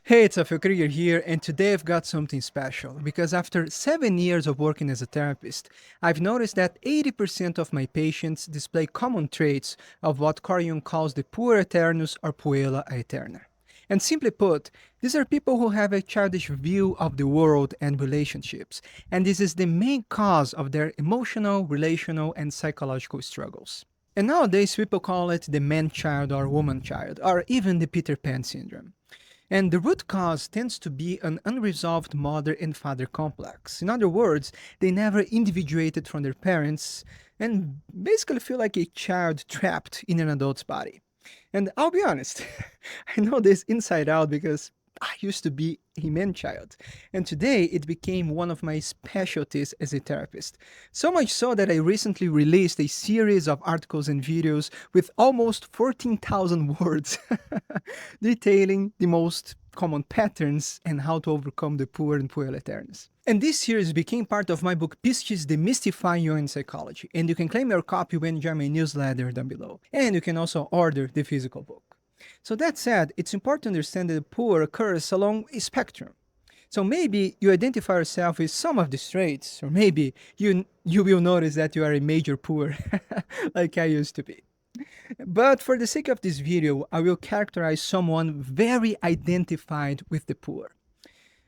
Hey, it's Afil Krieger here, and today I've got something special because after 7 years of working as a therapist, I've noticed that 80% of my patients display common traits of what Carl Jung calls the Puer Aeternus or Puella Aeterna. And simply put, these are people who have a childish view of the world and relationships, and this is the main cause of their emotional, relational, and psychological struggles. And nowadays, people call it the man child or woman child, or even the Peter Pan syndrome. And the root cause tends to be an unresolved mother and father complex. In other words, they never individuated from their parents and basically feel like a child trapped in an adult's body. And I'll be honest, I know this inside out because I used to be a man child, and today it became one of my specialties as a therapist. So much so that I recently released a series of articles and videos with almost 14,000 words detailing the most common patterns and how to overcome the poor and puer eternus. And this series became part of my book Pistes Demystifying Jungian Psychology, and you can claim your copy when you join my newsletter down below. And you can also order the physical book. So that said, it's important to understand that the poor occurs along a spectrum. So maybe you identify yourself with some of these traits, or maybe you will notice that you are a major poor, like I used to be. But for the sake of this video, I will characterize someone very identified with the poor.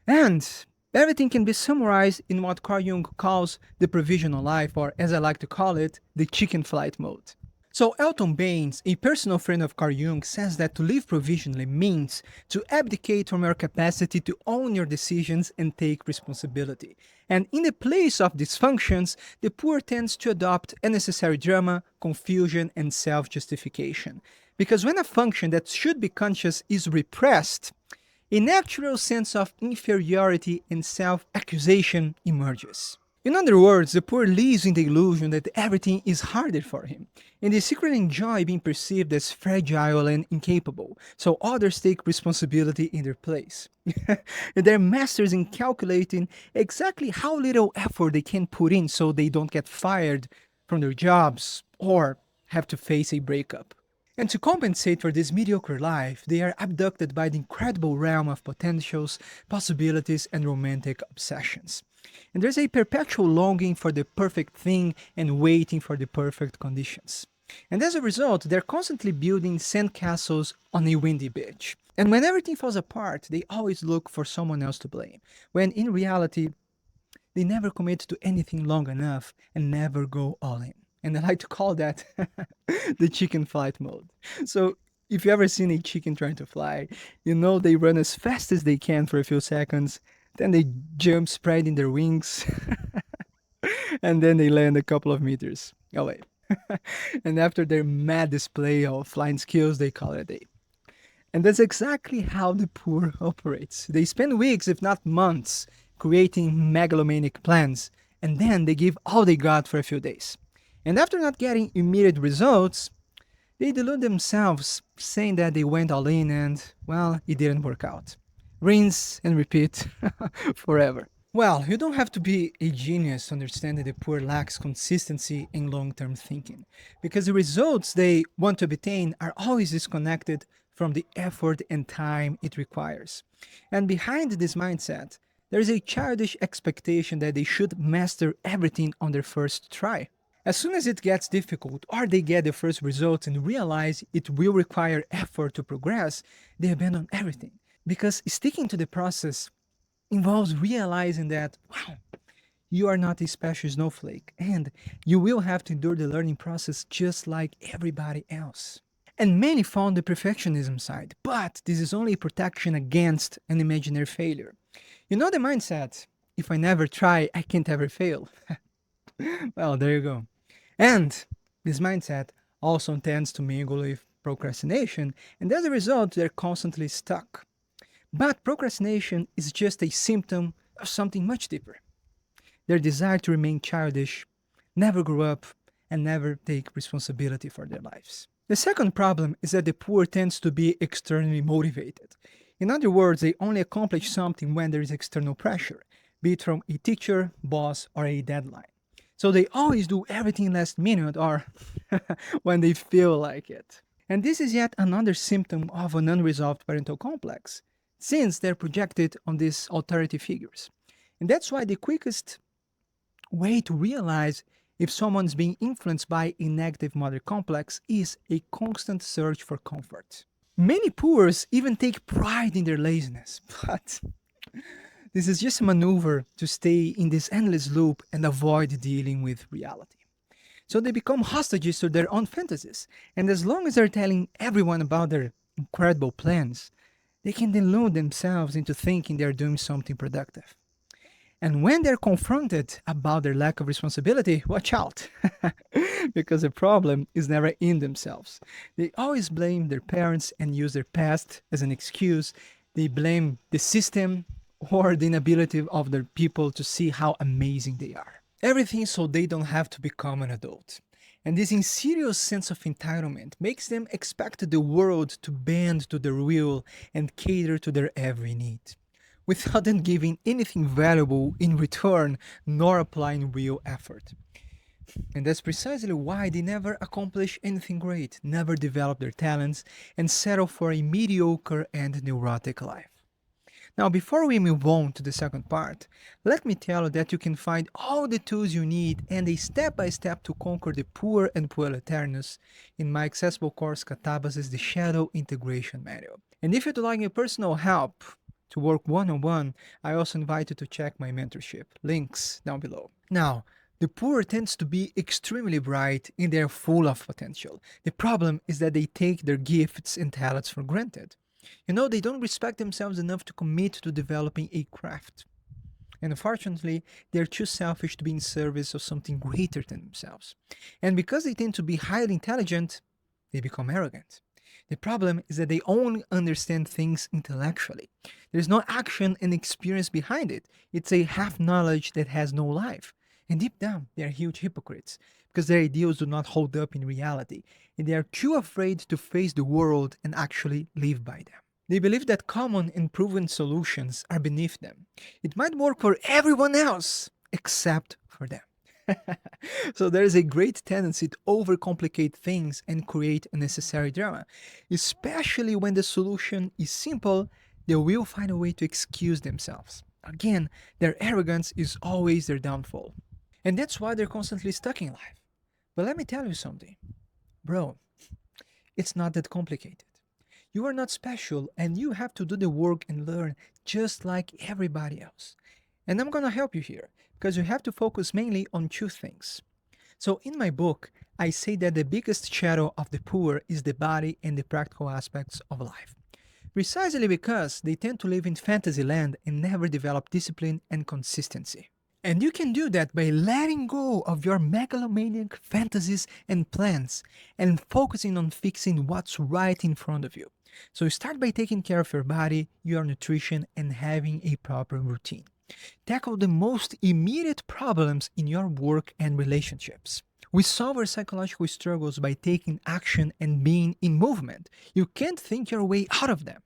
And everything can be summarized in what Carl Jung calls the provisional life, or as I like to call it, the chicken flight mode. So Elton Baines, a personal friend of Carl Jung, says that to live provisionally means to abdicate from your capacity to own your decisions and take responsibility. And in the place of these functions, the poor tends to adopt unnecessary drama, confusion, and self-justification. Because when a function that should be conscious is repressed, a natural sense of inferiority and self-accusation emerges. In other words, the poor lives in the illusion that everything is harder for him, and they secretly enjoy being perceived as fragile and incapable, so others take responsibility in their place. And they're masters in calculating exactly how little effort they can put in so they don't get fired from their jobs or have to face a breakup. And to compensate for this mediocre life, they are abducted by the incredible realm of potentials, possibilities, and romantic obsessions. And there's a perpetual longing for the perfect thing and waiting for the perfect conditions. And as a result, they're constantly building sandcastles on a windy beach. And when everything falls apart, they always look for someone else to blame, when in reality, they never commit to anything long enough and never go all in. And I like to call that the chicken flight mode. So if you ever seen a chicken trying to fly, you know they run as fast as they can for a few seconds, then they jump spreading their wings, and then they land a couple of meters away. And after their mad display of flying skills, they call it a day. And that's exactly how the poor operates. They spend weeks, if not months, creating megalomaniac plans, and then they give all they got for a few days. And after not getting immediate results, they delude themselves, saying that they went all in and, well, it didn't work out. Rinse and repeat forever. Well, you don't have to be a genius to understand that the poor lacks consistency in long-term thinking, because the results they want to obtain are always disconnected from the effort and time it requires. And behind this mindset, there is a childish expectation that they should master everything on their first try. As soon as it gets difficult or they get the first results and realize it will require effort to progress, they abandon everything. Because sticking to the process involves realizing that, wow, you are not a special snowflake and you will have to endure the learning process just like everybody else. And many fall on the perfectionism side, but this is only a protection against an imaginary failure. You know the mindset, if I never try, I can't ever fail. Well, there you go. And this mindset also tends to mingle with procrastination, and as a result, they're constantly stuck. But procrastination is just a symptom of something much deeper: their desire to remain childish, never grow up, and never take responsibility for their lives. The second problem is that the poor tends to be externally motivated. In other words, they only accomplish something when there is external pressure, be it from a teacher, boss, or a deadline. So they always do everything last minute or when they feel like it. And this is yet another symptom of an unresolved parental complex. since they're projected on these authority figures. And that's why the quickest way to realize if someone's being influenced by a negative mother complex is a constant search for comfort. Many poors even take pride in their laziness, but this is just a maneuver to stay in this endless loop and avoid dealing with reality. So they become hostages to their own fantasies, and as long as they're telling everyone about their incredible plans, they can delude themselves into thinking they're doing something productive. And when they're confronted about their lack of responsibility, watch out. Because the problem is never in themselves. They always blame their parents and use their past as an excuse. They blame the system or the inability of their people to see how amazing they are. Everything so they don't have to become an adult. And this insidious sense of entitlement makes them expect the world to bend to their will and cater to their every need, without them giving anything valuable in return nor applying real effort. And that's precisely why they never accomplish anything great, never develop their talents, and settle for a mediocre and neurotic life. Now, before we move on to the second part, let me tell you that you can find all the tools you need and a step-by-step to conquer the Puer and Puer Aeternus in my accessible course Catabas' The Shadow Integration Manual. And if you'd like my personal help to work one-on-one, I also invite you to check my mentorship. Links down below. Now, the poor tends to be extremely bright and they're full of potential. The problem is that they take their gifts and talents for granted. They don't respect themselves enough to commit to developing a craft. And unfortunately, they're too selfish to be in service of something greater than themselves. And because they tend to be highly intelligent, they become arrogant. The problem is that they only understand things intellectually. There's no action and experience behind it. It's a half knowledge that has no life. And deep down, they are huge hypocrites because their ideals do not hold up in reality, and they are too afraid to face the world and actually live by them. They believe that common and proven solutions are beneath them. It might work for everyone else except for them. So there is a great tendency to overcomplicate things and create unnecessary drama. Especially when the solution is simple, they will find a way to excuse themselves. Again, their arrogance is always their downfall. And that's why they're constantly stuck in life. But let me tell you something. Bro, it's not that complicated. You are not special and you have to do the work and learn just like everybody else. And I'm gonna help you here because you have to focus mainly on two things. So in my book, I say that the biggest shadow of the poor is the body and the practical aspects of life. Precisely because they tend to live in fantasy land and never develop discipline and consistency. And you can do that by letting go of your megalomaniac fantasies and plans and focusing on fixing what's right in front of you. So start by taking care of your body, your nutrition, and having a proper routine. Tackle the most immediate problems in your work and relationships. We solve our psychological struggles by taking action and being in movement. You can't think your way out of them.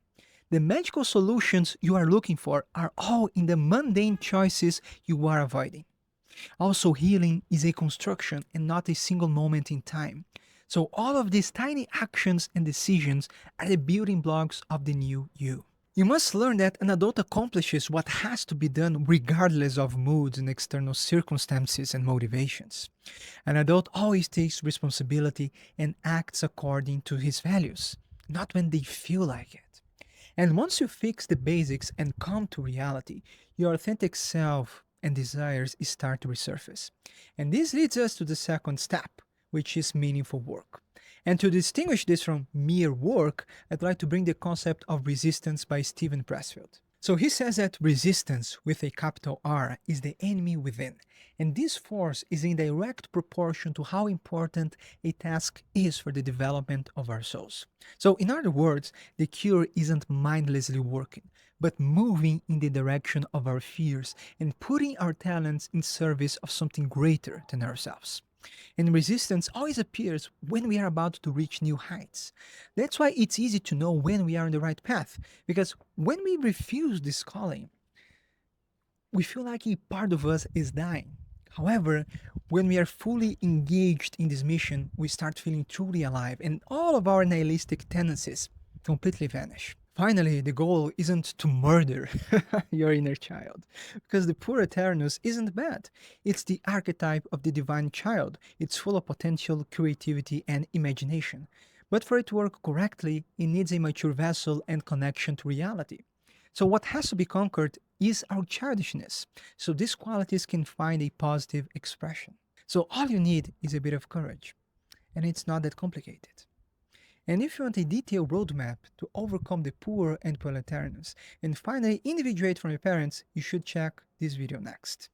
The magical solutions you are looking for are all in the mundane choices you are avoiding. Also, healing is a construction and not a single moment in time. So all of these tiny actions and decisions are the building blocks of the new you. You must learn that an adult accomplishes what has to be done regardless of moods and external circumstances and motivations. An adult always takes responsibility and acts according to his values, not when they feel like it. And once you fix the basics and come to reality, your authentic self and desires start to resurface. And this leads us to the second step, which is meaningful work. And to distinguish this from mere work, I'd like to bring the concept of resistance by Steven Pressfield. So he says that resistance with a capital R is the enemy within, and this force is in direct proportion to how important a task is for the development of our souls. So in other words, the cure isn't mindlessly working, but moving in the direction of our fears and putting our talents in service of something greater than ourselves. And resistance always appears when we are about to reach new heights. That's why it's easy to know when we are on the right path, because when we refuse this calling, we feel like a part of us is dying. However, when we are fully engaged in this mission, we start feeling truly alive and all of our nihilistic tendencies completely vanish. Finally, the goal isn't to murder your inner child, because the Puer Aeternus isn't bad. It's the archetype of the divine child. It's full of potential, creativity, and imagination. But for it to work correctly, it needs a mature vessel and connection to reality. So, what has to be conquered is our childishness, so these qualities can find a positive expression. So, all you need is a bit of courage, and it's not that complicated. And if you want a detailed roadmap to overcome the poor and proletarians, and finally individuate from your parents, you should check this video next.